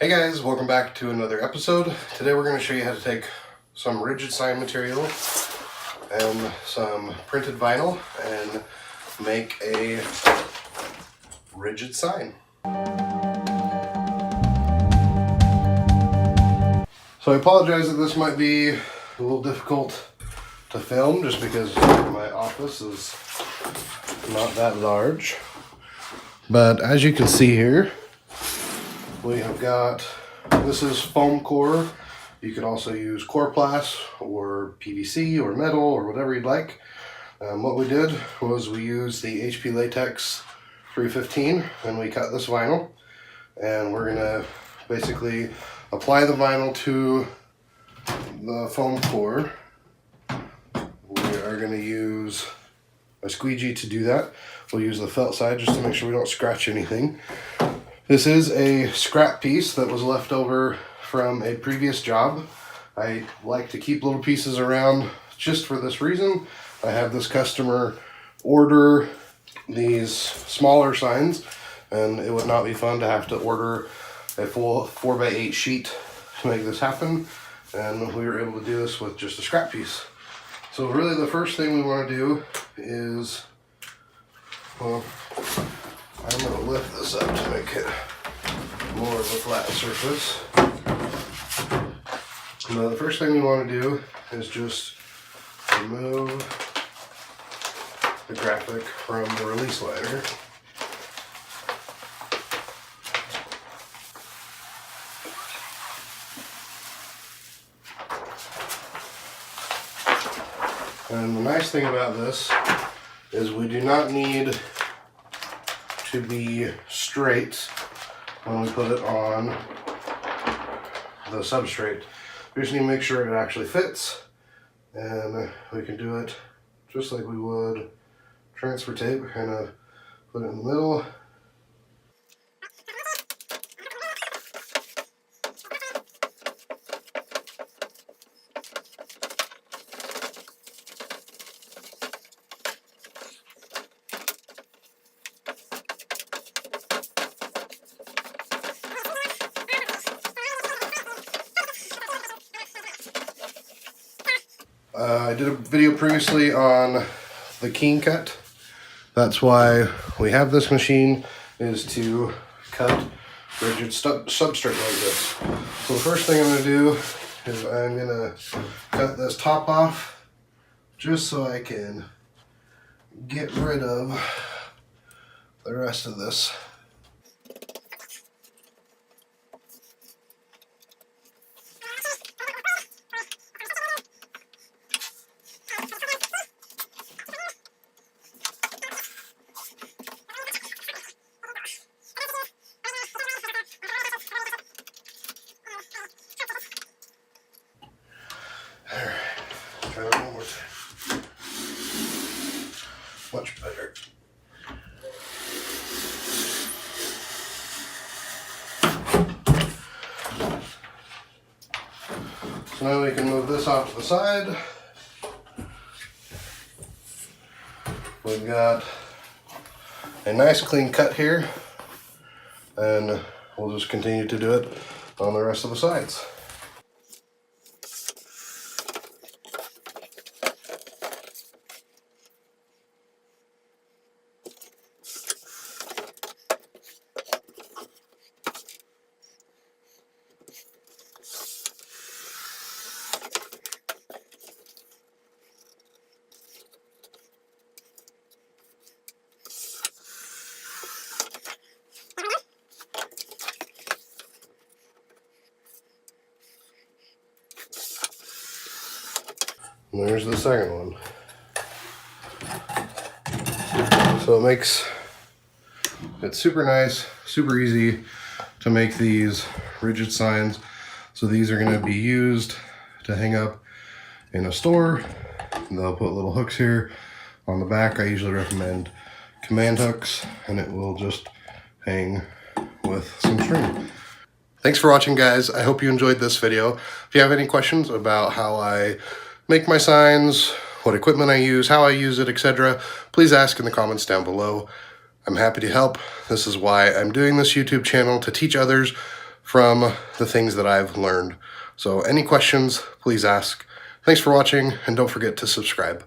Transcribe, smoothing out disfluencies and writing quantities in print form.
Hey guys, welcome back to another episode. Today we're going to show you how to take some rigid sign material and some printed vinyl and make a rigid sign. So I apologize that this might be a little difficult to film just because my office is not that large. But as you can see here, we have got, this is foamcore. You could also use Coroplast or PVC or metal or whatever you'd like. What we did was we used the HP Latex 315 and we cut this vinyl, and we're gonna basically apply the vinyl to the foam core. We are gonna use a squeegee to do that. We'll use the felt side just to make sure we don't scratch anything. This is a scrap piece that was left over from a previous job. I like to keep little pieces around just for this reason. I have this customer order these smaller signs, and it would not be fun to have to order a full 4x8 sheet to make this happen. And we were able to do this with just a scrap piece. So really the first thing we want to do is, well, I'm going to lift this up to make it more of a flat surface. Now the first thing we want to do is just remove the graphic from the release liner. And the nice thing about this is we do not need to be straight when we put it on the substrate. We just need to make sure it actually fits, and we can do it just like we would transfer tape. We're gonna put it in the middle. I did a video previously on the keen cut. That's why we have this machine, is to cut rigid substrate like this. So the first thing I'm going to do is I'm going to cut this top off just so I can get rid of the rest of this. Try that one more time. Much better. So now we can move this off to the side. We've got a nice clean cut here, and we'll just continue to do it on the rest of the sides. And there's the second one. So it makes it super nice, super easy to make these rigid signs. So these are going to be used to hang up in a store. And they'll put little hooks here on the back. I usually recommend command hooks, and it will just hang with some string. Thanks for watching, guys. I hope you enjoyed this video. If you have any questions about how I make my signs, what equipment I use, how I use it, etc., please ask in the comments down below. I'm happy to help. This is why I'm doing this YouTube channel, to teach others from the things that I've learned. So any questions, please ask. Thanks for watching, and don't forget to subscribe.